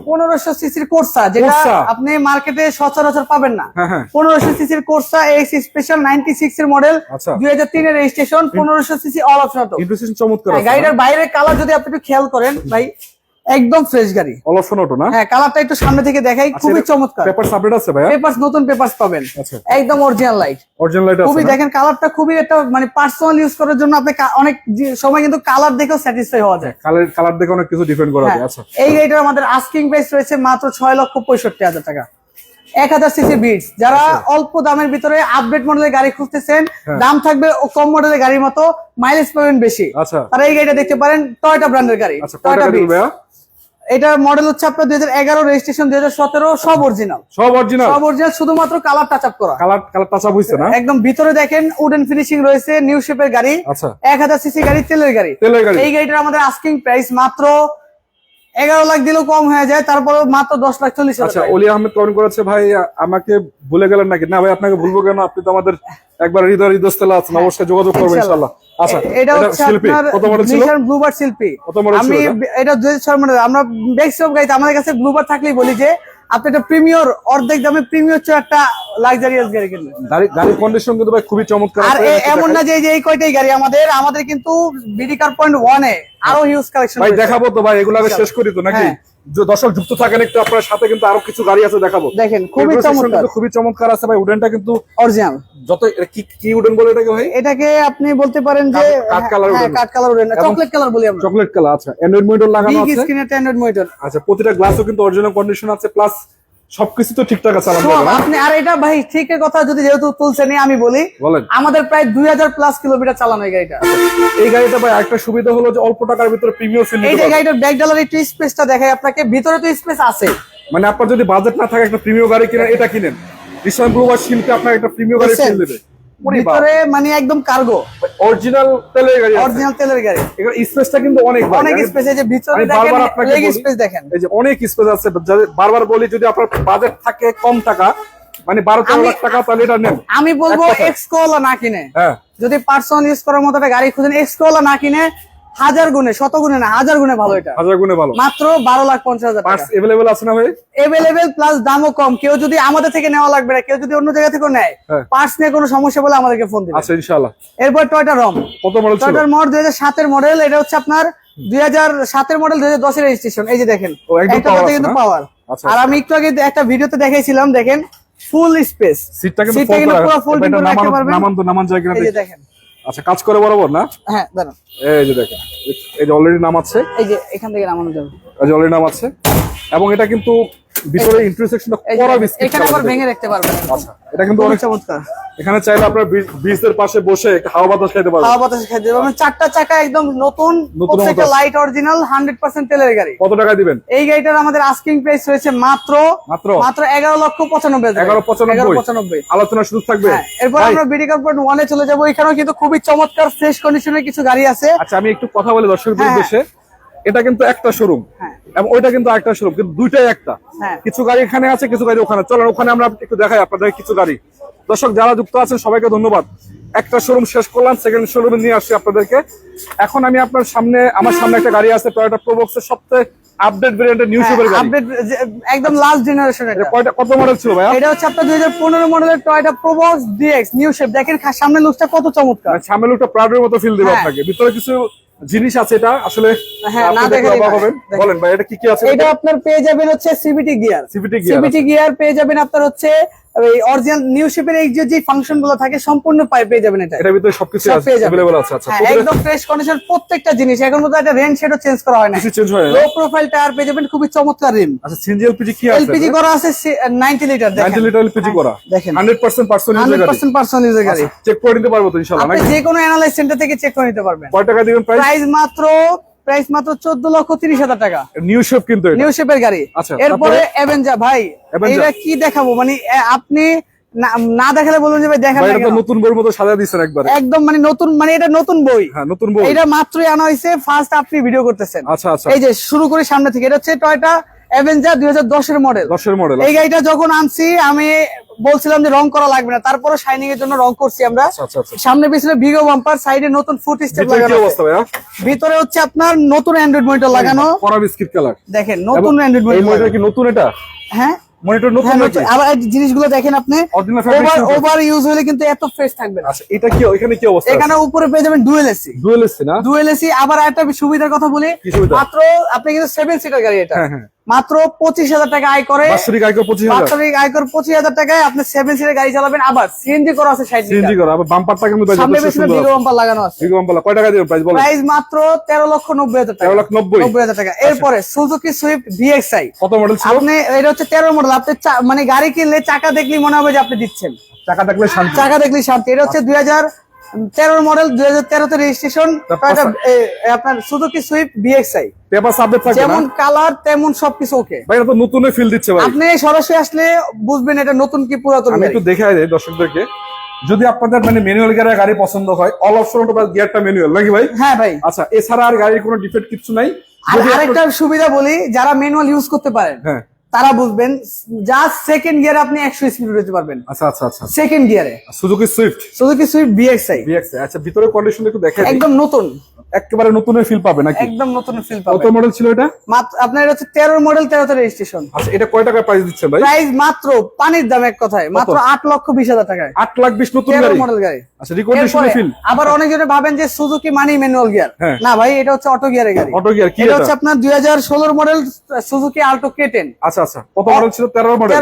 S3: 1500 সিসির কোর্সা, যেটা
S2: কোর্সা?
S3: আপনি মার্কেটে সচরাচর পাবেন না।
S2: হ্যাঁ, হ্যাঁ।
S3: 1500 সিসির কোর্সা এক্স স্পেশাল 96 এর মডেল,
S2: আচ্ছা।
S3: 2003 এর registration, 1500 CC all option auto.
S2: Intersection চমৎকার আছে।
S3: গাড়িটার বাইরের কালার যদি আপনি একটু খেয়াল করেন ভাই, একদম ফ্রেশ গাড়ি,
S2: অল অপশন অটো না?
S3: হ্যাঁ কালারটা একটু সামনে থেকে দেখাই, খুবই চমৎকার।
S2: পেপারস আপডেট আছে ভাই?
S3: পেপারস নতুন পেপারস পাবেন,
S2: আচ্ছা
S3: একদম অরিজিনাল লাইট,
S2: অরিজিনাল লাইট আছে।
S3: খুবই দেখেন কালারটা খুবই একটা মানে পার্সোনাল ইউজ করার জন্য আপনি অনেক সময় কিন্তু কালার দেখেও স্যাটিসফাই হওয়া যায়।
S2: কালার দেখে অনেক কিছু ডিফারেন্ট করা যায়। আচ্ছা
S3: এই গাড়িটার আমাদের আস্কিং প্রাইস রয়েছে মাত্র 6,65,000 টাকা। 1000 সিসি বিটস, যারা অল্প দামের ভিতরে আপডেট মডেলের গাড়ি খুঁজতেছেন, দাম থাকবে কম মডেলের গাড়ির মতো, মাইলেজ পাবেন বেশি,
S2: আচ্ছা
S3: তারা এই গাড়িটা দেখতে পারেন। টয়োটা ব্র্যান্ডের গাড়ি,
S2: আচ্ছা কয়টা দিবেন ভাইয়া?
S3: এটা মডেল হচ্ছে আপনার 2011, রেজিস্ট্রেশন 2017, সব অরিজিনাল,
S2: সব অরিজিনাল,
S3: সব অরিজিনাল, শুধুমাত্র কালার টাচ আপ করা।
S2: কালার টাচ আপ হইছে না?
S3: একদম ভিতরে দেখেন উডেন ফিনিশিং রয়েছে, নিউ শেপের গাড়ি,
S2: আচ্ছা
S3: 1000 সিসি গাড়ি, তেলের গাড়ি। এই গাড়িটার আমাদের আস্কিং প্রাইস মাত্র 11 লাখ দিলেও কম হয়ে যায়, তারপরে মাত্র 10,40,000।
S2: আচ্ছা ওলি আহমেদ কমেন্ট করেছে, ভাই আমাকে ভুলে গেলেন নাকি? না ভাই আপনাকে ভুলবো কেন, আপনি তো আমাদের একবার হৃদয়স্থলে আছেন, অবশ্যই যোগাযোগ করবেন ইনশাআল্লাহ। আচ্ছা
S3: এটা হচ্ছে
S2: শিল্পী
S3: আপনার
S2: কত মডেল ছিল?
S3: নিশান ব্লুবার্ড শিল্পী।
S2: কত মডেল ছিল
S3: আমি এটা 2006 মডেল। আমরা ম্যাক্সিমাম গাড়িতে আমাদের কাছে ব্লুবার্ড থাকলেই বলি যে আপনি একটা প্রিমিয়ার অর্ধেক দামে প্রিমিয়ার চেয়ে একটা লাক্সারিয়াস গাড়ি কিনবেন।
S2: গাড়ির কন্ডিশন কিন্তু ভাই খুবই চমৎকার।
S3: আর এমন না যে এই কয়টাই গাড়ি, আমাদের কিন্তু বিডি কার পয়েন্ট 1 এ আরো হিউজ কালেকশন
S2: ভাই দেখাবো তো ভাই, এগুলো আগে শেষ করি তো নাকি? দর্শক যুক্ত থাকেন একটু, আপনার সাথে কিন্তু আরো কিছু গাড়ি আছে দেখাবো।
S3: দেখেন খুবই চমৎকার,
S2: খুবই চমৎকার আছে ভাই। উডেনটা কিন্তু
S3: অরিজিনাল।
S2: যত কি উডেন বলে এটাকে ভাই?
S3: এটাকে আপনি বলতে পারেন যে
S2: কাঠ কালার উডেন,
S3: কাঠ কালার উডেন, চকলেট কালার বলি আমরা।
S2: Chocolate colour. আচ্ছা অ্যান্ড্রয়েড মনিটর লাগানো আছে,
S3: বিগ স্ক্রিনের অ্যান্ড্রয়েড মনিটর।
S2: আচ্ছা প্রতিটা গ্লাসও কিন্তু অরিজিনাল কন্ডিশন আছে, প্লাস সবকিছু তো ঠিকঠাক আছে
S3: সব
S2: আলহামদুলিল্লাহ।
S3: আপনি আর এটা ভাই ঠিক কথা যদি যেহেতু তুলছেন আমি বলি,
S2: বলেন।
S3: আমাদের প্রায় 2000 প্লাস কিলোমিটার চালানো এই গাড়িটা।
S2: এই গাড়িটা ভাই একটা সুবিধা হলো যে অল্প টাকার ভিতরে প্রিমিয়াম ফিল
S3: এই যে গাড়িটার ব্যাক ডালার একটু স্পেসটা দেখাই আপনাকে, ভিতরে তো স্পেস আছে।
S2: মানে আপনার যদি বাজেট না থাকে একটা প্রিমিয়াম গাড়ি কিনেন, এটা কিনেন, নিশান ব্লুবার্ড শিল্পে আপনার একটা প্রিমিয়াম গাড়ি কিনে দেবে।
S3: ভিতরে মানে একদম কার্গো,
S2: অরিজিনাল তেলের গাড়ি,
S3: অরিজিনাল তেলের গাড়ি।
S2: এগুলো স্পেসটা কিন্তু অনেক
S3: স্পেস, এই যে ভিতরে
S2: আমি
S3: দেখেন
S2: বারবার আপনাকে
S3: লেগ
S2: বলি,
S3: স্পেস দেখেন,
S2: এই যে অনেক স্পেস আছে। বারবার বলি যদি আপনার বাজেট থাকে কম টাকা, মানে 12-13 লাখ টাকা, তাহলে এটা নেন।
S3: আমি বলবো এক্সকোলা না কিনে,
S2: হ্যাঁ
S3: যদি পার্সোনাল ইউজ করার মতো একটা গাড়ি খুঁজেন, এক্সকোলা না কিনে 1000 গুণে, 100 গুণে না 1000 গুণে ভালো। এটা
S2: 1000 গুণে ভালো,
S3: মাত্র 12,50,000 টাকা।
S2: পার্টস अवेलेबल আছে না ভাই?
S3: अवेलेबल প্লাস দামও কম। কেউ যদি আমাদের থেকে নেওয়া লাগবে না, কেউ যদি অন্য জায়গা থেকে নেয়, পার্টস নিয়ে কোনো সমস্যা বলে আমাদেরকে ফোন দিবেন।
S2: আচ্ছা ইনশাআল্লাহ।
S3: এরপর টয়োটা রম,
S2: কত মডেল ছিল?
S3: টয়োটার মডেল 2007 এর মডেল। এটা হচ্ছে আপনার 2007 এর মডেল, 2010 এর রেজিস্ট্রেশন। এই যে দেখেন একটাতে কিন্তু পাওয়ার। আর আমি একটু আগে একটা ভিডিওতে দেখাইছিলাম, দেখেন ফুল স্পেস,
S2: সিটটা কিন্তু
S3: পুরো ফোল্ডিং করে রাখতে পারবেন।
S2: নামান যায় কিনা
S3: এই যে দেখেন।
S2: আচ্ছা কাজ করে বরাবর না?
S3: হ্যাঁ দাঁড়ান,
S2: এই যে দেখেন, এই যে অলরেডি নামাচ্ছে,
S3: এই যে এখান থেকে নামানো যাবে,
S2: এই যে অলরেডি নামাচ্ছে। এবং এটা কিন্তু ভিতরে ইন্টারসেকশনটা করা বিস্কিট,
S3: এখানে আবার ভেঙে রাখতে পারবেন।
S2: আচ্ছা এটা কিন্তু অনেক
S3: চমৎকার।
S2: এখানে চাইলে আপনার ব্রিজের পাশে বসে একটা হাওয়া বাতাস খেতে পারবেন।
S3: হাওয়া বাতাস খেতে পারবেন। চারটা চাকা একদম নতুন, প্রত্যেকটা লাইট অরিজিনাল, 100% তেলের গাড়ি।
S2: কত টাকা দিবেন?
S3: এই গাড়িটার আমাদের আস্কিং প্রাইস রয়েছে মাত্র 11,95,000।
S2: 11,95,000 আলোচনার সুযোগ থাকবে।
S3: এরপর আমরা বিডি কার্পোরেট 1 এ চলে যাব। এখানেও কিন্তু খুবই চমৎকার ফ্রেশ কন্ডিশনের কিছু গাড়ি আছে।
S2: আচ্ছা আমি একটু কথা বলি দর্শকদের উদ্দেশ্যে। এটা কিন্তু একটা শোরুম এবং ওইটা কিন্তু একটা শোরুম, কিন্তু দুইটাই একটা। কিছু গাড়ি এখানে আছে, কিছু গাড়ি ওখানে। চলেন ওখানে আমরা একটু দেখাই আপনাদের কিছু গাড়ি। দর্শক যারা যুক্ত আছেন সবাইকে ধন্যবাদ। একটা শোরুম শেষ করলাম, সেকেন্ড শোরুমে নিয়ে আসছি আপনাদেরকে। এখন আমি আপনার সামনে, আমার সামনে একটা গাড়ি আছে, টয়োটা প্রোবক্সের সবচেয়ে আপডেট ভেরিয়েন্টের নিউ শেপের গাড়ি,
S3: আপডেট একদম লাস্ট জেনারেশন। এটা
S2: কত মডেল ছিল ভাইয়া?
S3: এটা হচ্ছে আপনার 2015 মডেলের Toyota Probox DX new shape. দেখেন সামনের লুকটা কত চমৎকার,
S2: সামনে লুকটা প্রাউডের মতো ফিল দেবে আপনাকে। ভিতরে কিছু জিনিস আছে, এটা আসলে
S3: না দেখে
S2: অবাক হবেন। বলেন ভাই এটা কি কি আছে?
S3: এটা আপনার পেয়ে যাবেন হচ্ছে সিভিটি গিয়ার,
S2: সিভিটি
S3: গিয়ার পেয়ে যাবেন আপনার হচ্ছে এই অরিজিনাল নিউ শেপের এই যে ফাংশন গুলো থাকে সম্পূর্ণ পেয়ে যাবেন। এটা
S2: এটার ভিতরে সবকিছু আছে, अवेलेबल আছে। আচ্ছা
S3: একদম ফ্রেশ কন্ডিশন প্রত্যেকটা জিনিস। এখন মধ্যে একটা রেন শেডও চেঞ্জ করা হয় না,
S2: কিছু চেঞ্জ হয় না।
S3: লো প্রোফাইল টায়ার পেয়ে যাবেন, খুবই চমৎকার রিম।
S2: আচ্ছা সিএনজি এলপিজি কি আছে?
S3: এলপিজি করা আছে 90 লিটার। দেখেন
S2: 90 লিটার এলপিজি করা,
S3: দেখেন
S2: 100%
S3: পার্সোনাল ইউজার গাড়ি।
S2: চেক করে নিতে পারবো তো ইনশাআল্লাহ
S3: আপনি যে কোনো অ্যানালাইজ সেন্টার থেকে চেক করে নিতে পারবেন।
S2: কয় টাকা দিবেন প্রাইস?
S3: প্রাইস মাত্র 14,30,000 টাকা।
S2: নিউ শেপ কিন্তু এটা
S3: নিউ শেপের গাড়ি।
S2: আচ্ছা
S3: এরপরে অ্যাভেঞ্জার ভাই, এটা কি দেখাবো মানে আপনি না দেখালে বলুন যে ভাই দেখেন না,
S2: এটা নতুন বইয়ের মতো সাজা দিয়েছেন একবারে,
S3: একদম মানে নতুন, মানে এটা নতুন বই।
S2: হ্যাঁ নতুন বই,
S3: এটা মাত্রই আনা হয়েছে, ফার্স্ট আপনি ভিডিও করতেছেন।
S2: আচ্ছা আচ্ছা
S3: এই যে শুরু করি সামনে থেকে। এটা হচ্ছে টয়োটা অ্যাভেঞ্জার 2010 এর মডেল।
S2: 10 এর মডেল।
S3: এই গাড়িটা যখন আনছি আমি বলছিলাম যে রং করা লাগবে না, তারপরে শাইনিং এর জন্য রং করছি আমরা। সামনে পিছনে ভিগো বাম্পার, সাইডে নতুন ফুট স্টেপ লাগানো আছে। ভিতরে হচ্ছে আপনার নতুন অ্যান্ড্রয়েড মনিটর লাগানো,
S2: করা বিস্কিট কালার।
S3: দেখেন নতুন অ্যান্ড্রয়েড মনিটর।
S2: এই মনিটর কি নতুন এটা?
S3: হ্যাঁ
S2: মনিটর নতুন
S3: হ্যাঁ,
S2: নাকি?
S3: আবার এই জিনিসগুলো দেখেন আপনি,
S2: Original fabric
S3: ওভার
S2: কিন্তু।
S3: ওভার ইউজ হলে কিন্তু এত ফ্রেশ থাকবে না।
S2: আচ্ছা এটা কি এখানে কি অবস্থা?
S3: এখানে উপরে পেয়ে যাবেন ডুয়েল এসি।
S2: ডুয়েল এসি না?
S3: ডুয়েল এসি, আবার একটা সুবিধার কথা বলি,
S2: কি সুবিধা?
S3: মাত্র আপনি কিন্তু 7 সিটার গাড়ি এটা,
S2: হ্যাঁ হ্যাঁ।
S3: মাত্র 25,000 টাকা আয় করে,
S2: বাৎসরিক আয় করে 25,000।
S3: বাৎসরিক আয় করে 25,000 টাকায় আপনি 7 সিটার গাড়ি চালাবেন, আবার সিএনজি করা আছে 60
S2: সিএনজি
S3: লিটার,
S2: করা, আবার বাম্পারটা কিন্তু বেশ
S3: সামনে
S2: সুন্দর
S3: পেছনে
S2: আছে।
S3: ভিগো বাম্পার লাগানো আছে।
S2: বিগ বাম্পার কয় টাকা দিবেন প্রাইস বলেন?
S3: প্রাইস মাত্র 13,90,000 টাকা।
S2: 13,90,000
S3: 90,000 টাকা। এরপরে সুজুকি সুইফট ভিএক্সআই,
S2: কত মডেল ছিল?
S3: আপনি এটা হচ্ছে 13 মডেল, আপনি মানে গাড়ি কিনলে চাকা দেখলেই মনে হবে যে আপনি দিচ্ছেন,
S2: টাকা থাকলে শান্তি।
S3: চাকা দেখলেই শান্তি। এটা হচ্ছে 2013 মডেল, 2013 তে রেজিস্ট্রেশন, আপনার Suzuki Swift VXI,
S2: paper subject থাকে না
S3: যেমন কালার তেমন সবকিছু ওকে।
S2: ভাই? এটা তো নতুনের ফিল দিচ্ছে ভাই।
S3: আপনি সরাসরি আসলে বুঝবেন এটা নতুন কি পুরাতন
S2: আমি
S3: গাড়ি।
S2: একটু দেখাই দেই দর্শকদেরকে, যদি আপনাদের মানে ম্যানুয়াল গাড়ি পছন্দ হয়, অল অপশন অটো বা গিয়ারটা ম্যানুয়াল নাকি ভাই?
S3: হ্যাঁ ভাই।
S2: আচ্ছা এছাড়া আর গাড়ির কোনো ডিফেক্ট কিছু নাই?
S3: আর
S2: যদি
S3: আরেকটা সুবিধা বলি, যারা ম্যানুয়াল ইউজ করতে পারেন
S2: হ্যাঁ।
S3: তারা বুঝবেন, জাস্ট সেকেন্ড গিয়ারে আপনি 100 স্পিড উঠাতে পারবেন,
S2: আচ্ছা আচ্ছা আচ্ছা।
S3: সেকেন্ড গিয়ারে
S2: Suzuki Swift
S3: Suzuki Swift VXI,
S2: VX. আচ্ছা ভিতরে কন্ডিশন একটু দেখাই দিই।
S3: একদম নতুন,
S2: একেবারে নতুনের ফিল পাবে নাকি?
S3: একদম নতুন ফিল
S2: কত
S3: পাবেন।
S2: মডেল ছিল এটা?
S3: মাত্র আপনার এটা হচ্ছে 13 মডেল, 13 তে রেজিস্ট্রেশন।
S2: আচ্ছা এটা কয় টাকা প্রাইস দিচ্ছেন ভাই?
S3: প্রাইস মাত্র পানির দাম, এক কথায় মাত্র 8,20,000 টাকায়,
S2: 8,20,000 নতুন
S3: 13
S2: গাড়ি।
S3: মডেল গাড়ি।
S2: আচ্ছা রিকন্ডিশন
S3: এরপরে
S2: ফিল।
S3: আবার অনেকজনে ভাবেন যে সুজুকি মানি ম্যানুয়াল গিয়ার,
S2: হ্যাঁ।
S3: না ভাই, এটা হচ্ছে অটো গিয়ারের গাড়ি।
S2: অটো গিয়ার কি
S3: এটা
S2: এটা?
S3: হচ্ছে আপনার 2016 মডেল সুজুকি আল্টো K10।
S2: আচ্ছা আচ্ছা কত মডেল ছিল? 13 model.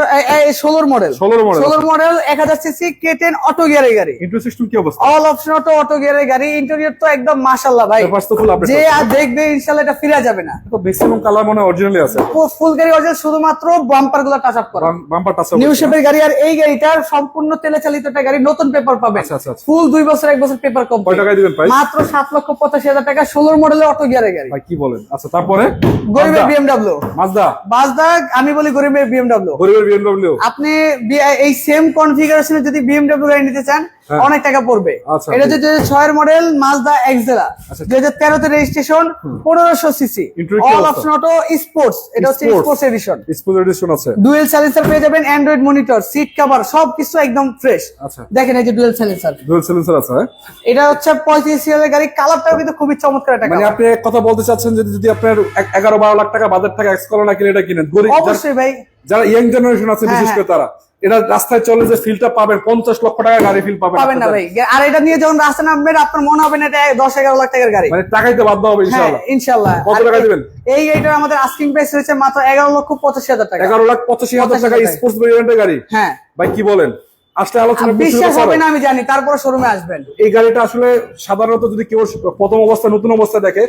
S3: 16 model,
S2: 16 model.
S3: 16 model 1000 CC K10 auto গিয়ারের গাড়ি,
S2: ইন্টার সিস্টেম কি অবস্থা?
S3: অল অপশন অটো গিয়ারের গাড়ি। ইন্টেরিয়র তো একদম মাশাআল্লাহ ভাই,
S2: পেপারস তো ফুল আপডেট
S3: যে
S2: আছে।
S3: আর দেখবে ইনশাআল্লাহ এটা ফিরে যাবে না।
S2: তো ম্যাক্সিমাম কালার মনে অরিজিনালি আছে।
S3: ফুল গাড়ি অরিজিনাল, শুধুমাত্র বাম্পার গুলো টাচ আপ করা,
S2: বাম্পার টাচ
S3: নিউ শেপের গাড়ি। আর এই গাড়িটার সম্পূর্ণ তেলে চালিত একটা গাড়ি, নতুন পেপার পাবেন,
S2: আচ্ছা, আচ্ছা, আচ্ছা।
S3: ফুল 2 বছর 1 বছর পেপার কম।
S2: কয় টাকায় দিবেন প্রাইস?
S3: মাত্র 7,85,000 টাকা, 16 মডেলের অটো গিয়ারের গাড়ি।
S2: ভাই কি বলেন? আচ্ছা তারপরে
S3: গরিবের বিএমডব্লিউ,
S2: মাজদা।
S3: বাজদা, আমি বলি গরিবের বিএমডব্লিউ।
S2: গরিবের বিএমডব্লিউ।
S3: আপনি এই সেম কনফিগারেশনে যদি বিএমডব্লিউ গাড়ি নিতে চান,
S2: হ্যাঁ।
S3: অনেক টাকা পড়বে।
S2: আচ্ছা,
S3: এটা হচ্ছে 2006 এর মডেল মাজদা এক্সেলা,
S2: আচ্ছা।
S3: 2013 তে রেজিস্ট্রেশন, 1500 সিসি,
S2: Interior কি
S3: অল
S2: অবস্থা?
S3: Option auto sports. এটা হচ্ছে
S2: Sports।
S3: Sports edition,
S2: school edition আছে।
S3: ডুয়েল সাইলেন্সার পেয়ে যাবেন, অ্যান্ড্রয়েড মনিটর, সিট কভার সবকিছু একদম ফ্রেশ।
S2: আচ্ছা।
S3: দেখেন এই যে ডুয়েল সাইলেন্সার,
S2: ডুয়াল সিলিন্ডার আছে হ্যাঁ?
S3: এটা হচ্ছে 35 সিএল গাড়ি, কালারটাও কিন্তু খুবই চমৎকার একটা
S2: মানে
S3: কালার।
S2: আপনি এক কথা বলতে চাচ্ছেন যে যদি আপনার 11-12 লাখ টাকা বাজেট টাকা এক্স কলা না কিনে এটা কিনেন, গরিব
S3: অবশ্যই ভাই,
S2: যারা ইয়াং জেনারেশন আছে
S3: হ্যাঁ,
S2: বিশেষ করে তারা এটা রাস্তায় চলে যে ফিলটা পাবেন, 50 লক্ষ টাকা গাড়ি ফিল পাবেন
S3: পাবেন না ভাই। আর এটা নিয়ে যখন রাস্তা নামবেন, আপনার মনে হবে না এটা 10-11 লাখ টাকার গাড়ি।
S2: মানে টাকাইতে বাধ্য হবে
S3: হ্যাঁ
S2: ইনশাআল্লাহ।
S3: ইনশাআল্লাহ।
S2: কত টাকা দিবেন?
S3: এই গাড়িটার আমাদের আস্কিং প্রাইস হয়েছে মাত্র 11,85,000 টাকা।
S2: 11,85,000 টাকা
S3: টাকা।
S2: স্পোর্টস ভেরিয়েন্টের গাড়ি।
S3: হ্যাঁ,
S2: ভাই কি বলেন? আসলে আলোচনা করতে
S3: বিশ্বাস
S2: হবে।
S3: হবে না আমি জানি, তারপরে শোরুমে আসবেন।
S2: এই গাড়িটা আসলে সাধারণত যদি কেউ প্রথম অবস্থা নতুন অবস্থা দেখে,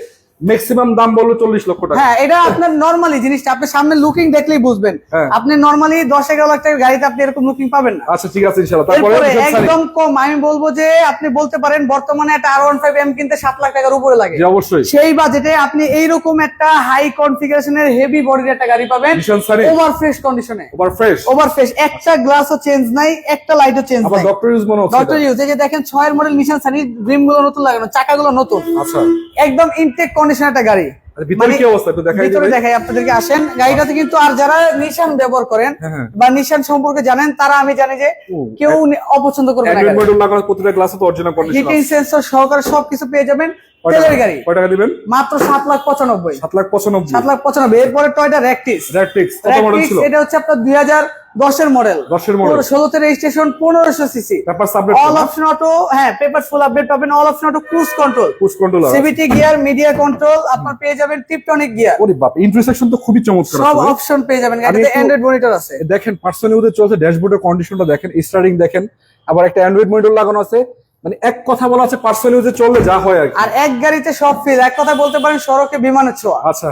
S2: ম্যাক্সিমাম দাম বললো 40 লক্ষ টাকা।
S3: হ্যাঁ, এটা আপনার নরমালি জিনিসটা আপনি সামনে লুকিং দেখলেই বুঝবেন।
S2: হ্যাঁ।
S3: আপনি নরমালি 10-11 লাখ টাকার গাড়িতে আপনি এরকম লুকিং পাবেন না।
S2: আচ্ছা ঠিক আছে ইনশাআল্লাহ। তারপরে
S3: এরপরে একদম কম, আমি বলবো যে আপনি বলতে পারেন বর্তমানে একটা R15M কিনতে 7 লাখ টাকার উপরে লাগে।
S2: জি অবশ্যই।
S3: সেই বাজেটে আপনি এইরকম একটা হাই কনফিগারেশনের হেভি বডির একটা গাড়ি পাবেন,
S2: Nissan Sunny।
S3: ওভার ফ্রেশ কন্ডিশনে।
S2: Over fresh.
S3: ওভার ফ্রেশ, একটা গ্লাসও চেঞ্জ নাই, একটা লাইটও চেঞ্জ
S2: আবার
S3: নাই।
S2: ডক্টর ইউজ মনে হচ্ছে
S3: ডক্টর
S2: এটা।
S3: ইউজ, এই যে দেখেন 6 এর মডেল নিশান সানি, রিম গুলো নতুন লাগানো, চাকাগুলো নতুন,
S2: আচ্ছা
S3: একদম ইনটেক কন্ডিশন একটা গাড়ি।
S2: আর ভিতরে কি অবস্থা একটু দেখাই
S3: ভিতরে
S2: দিবেন?
S3: দেখাই আপনাদেরকে, আসেন। গাড়িটাতে কিন্তু আর যারা নিশান ব্যবহার করেন
S2: হ্যাঁ, হ্যাঁ।
S3: বা নিশান সম্পর্কে জানেন, তারা আমি জানি যে
S2: ও,
S3: কেউ অপছন্দ করবে না।
S2: অ্যান্ড্রয়েড মডেল লাগানো প্রতিটা গ্লাসে তো অরিজিনাল কন্ডিশন
S3: হিটিং
S2: আছে।
S3: সেন্সর সহকারে সবকিছু পেয়ে যাবেন। তেলের গাড়ি
S2: কয় টাকা দিবেন?
S3: মাত্র 7,95,000।
S2: 7,95,000।
S3: 7,95,000। এরপরে টয়টা র্যাকটিস,
S2: র্যাকটিক্স কত মডেল ছিল?
S3: এটা হচ্ছে আপনার 2010 এর মডেল,
S2: 10 এর মডেল।
S3: 16 তে registration, 1500 CC,
S2: paper subject
S3: all option auto. হ্যাঁ, পেপার ফুল আপডেট পাবেন, all option auto, cruise control,
S2: push controller.
S3: CVT gear, media control, আপনার পেয়ে যাবেন টিপটনিক গিয়ার,
S2: ওরে বাপ, ইন্টারসেকশন তো খুবই চমৎকার
S3: সব
S2: আছে।
S3: অপশন পেয়ে যাবেন। গাড়িতে
S2: একটু-
S3: অ্যান্ড্রয়েড মনিটর আছে।
S2: দেখেন পার্সোনালি ওদের চলছে, ড্যাশবোর্ডের কন্ডিশনটা দেখেন, স্টার্টিং দেখেন, আবার একটা অ্যান্ড্রয়েড মনিটর লাগানো আছে। মানে এক কথা বলা আছে পার্সোনালি ওদের চললে যা হয় আর কি।
S3: আর এক গাড়িতে সব ফিল, এক কথা বলতে পারেন সড়কে বিমানের ছোঁয়া।
S2: আচ্ছা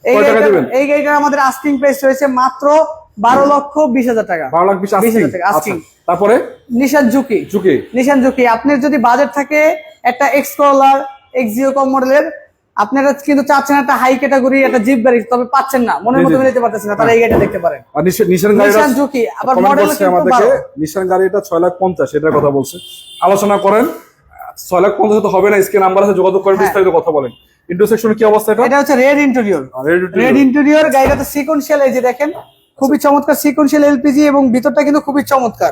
S3: এই
S2: কয় টাকা দিবেন?
S3: এই গাড়িটার আমাদের আস্কিং প্রাইস রয়েছে মাত্র 12,20,000 টাকা।
S2: 12,20,000
S3: টাকা
S2: আচ্ছা
S3: asking।
S2: তারপরে
S3: নিশান জুকি,
S2: ঝুঁকি
S3: নিশান জুকি, আপনার যদি বাজেট থাকে একটা এক্স করলার, এক্সিও কম মডেলের, আপনারা কিন্তু চাচ্ছেন একটা হাই ক্যাটাগরি একটা জিপ গাড়ি, তবে পাচ্ছেন না, মনের
S2: জি,
S3: মতো
S2: জি।
S3: নিতে পারতেছেন না, তারা এই গাড়িটা দেখতে পারেন।
S2: আর নিশান গাড়িটা
S3: নিশান জুকি, আবার
S2: কমেন্ট
S3: মডেল
S2: করছে
S3: কিন্তু
S2: আমাদেরকে
S3: 12।
S2: নিশান গাড়িটা 6,50,000 এটার কথা বলছে। আলোচনা করেন, 6,50,000 তো হবে না, স্ক্রিন নাম্বার আছে, যোগাযোগ করে
S3: হ্যাঁ।
S2: বিস্তারিত কথা বলেন। ইন্টারসেকশনের কি অবস্থা এটা?
S3: এটা হচ্ছে রেড ইন্টেরিয়র, রেড ইন্টেরিয়র। গাড়িটাতে সিকোয়েন্সিয়াল, এই যে দেখেন খুবই চমৎকার সিকোয়েন্সিয়াল এলপিজি এবং ভিতরটা কিন্তু খুবই চমৎকার,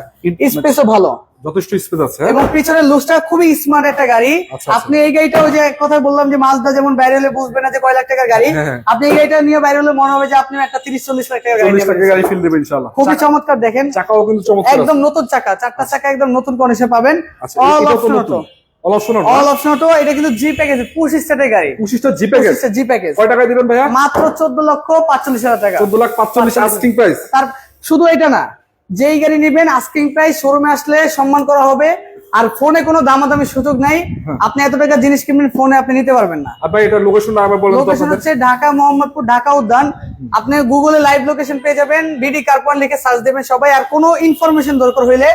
S3: স্পেসও ভালো
S2: যথেষ্ট স্পেস আছে।
S3: এবং পিছনের লুকসটা খুবই স্মার্ট একটা গাড়ি।
S2: আচ্ছা।
S3: আপনি এই গাড়িটা ওই যে কথা বললাম যে মাজদা যেমন বাইরে হলে বুঝবে না যে কয় লাখ টাকার গাড়ি,
S2: হ্যাঁ।
S3: আপনি এই গাড়িটা নিয়ে বাইরে হলে মনে হবে যে আপনি একটা 30-40 লাখ টাকার গাড়ি
S2: 40 টাকা
S3: নেবেন।
S2: গাড়ি ফিল দেবে ইনশাআল্লাহ।
S3: খুবই চমৎকার দেখেন,
S2: চাকাও কিন্তু চমৎকার
S3: একদম নতুন চাকা, চারটা চাকা একদম নতুন কন্ডিশনে পাবেন।
S2: আচ্ছা,
S3: অল
S2: এটা তো
S3: অপশন
S2: নতুন।
S3: Auto,
S2: all option
S3: all option auto. এটা কিন্তু জি প্যাকেজ, পুশ স্টার্টের গাড়ি,
S2: 25টা জি প্যাকেজ।
S3: জি প্যাকেজ
S2: কয় টাকা দিবেন ভাইয়া?
S3: মাত্র 14,45,000 টাকা।
S2: 14,45,000 আস্কিং প্রাইস।
S3: তার শুধু এটা না, যেই গাড়ি নেবেন আস্কিং প্রাইস, শোরুমে আসলে সম্মান করা হবে। আর ফোনে কোনো দামাদামি সুযোগ নাই, আপনি এত টাকা জিনিস কিনবেন ফোনে আপনি নিতে পারবেন না।
S2: আর ভাই এটা লোকেশনটা আবার বলেন তো
S3: লোকেশন
S2: আপনাদের।
S3: হচ্ছে ঢাকা মোহাম্মদপুর ঢাকা উদ্যান। আপনি গুগলে লাইভ লোকেশন পেয়ে যাবেন, বিডি কার পয়েন্ট লিখে সার্চ দেবেন সবাই। আর কোনো ইনফরমেশন দরকার হইলে,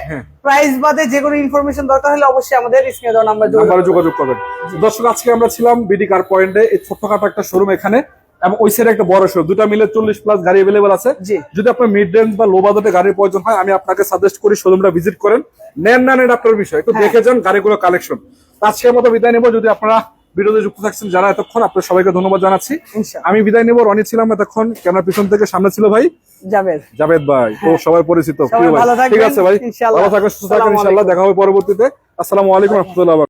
S3: প্রাইস বাদে যে কোনো ইনফরমেশন দরকার হলে অবশ্যই আমাদের স্ক্রিনে দেওয়া নাম্বার
S2: যোগাযোগ করবেন। দর্শক আজকে আমরা ছিলাম বিডি কার পয়েন্টে, এই ছোট্টখাটো একটা শোরুম এখানে, এবং ওই সাইডে একটা বড় শোরুম, দুটা মিলে 40+ গাড়ি अवेलेबल আছে।
S3: জি।
S2: যদি আপনার মিড রেঞ্জ বা লো বাজেটে গাড়ির প্রয়োজন হয়, আমি আপনাকে সাজেস্ট করি শোরুমটা ভিজিট করেন। নেন না নেন আপনার বিষয়, একটু দেখে যান গাড়িগুলো কালেকশন। আজকের মতো বিদায় নেব। যদি আপনারা ভিডিওতে যুক্ত থাকছেন যারা এতক্ষণ, আপনাদের সবাইকে ধন্যবাদ জানাচ্ছি। আমি বিদায় নেব, রনি ছিলাম এতক্ষণ, ক্যামেরার পিছন থেকে, সামনে ছিল ভাই জাভেদ ভাই, তো সবাই পরিচিত প্রিয় ভাই। ঠিক আছে ভাই, ভালো থাকবেন, সুস্থ থাকবেন, ইনশাআল্লাহ দেখা হবে পরবর্তীতে। আসসালামু আলাইকুম ওয়া রাহমাতুল্লাহি ওয়া বারাকাতুহু।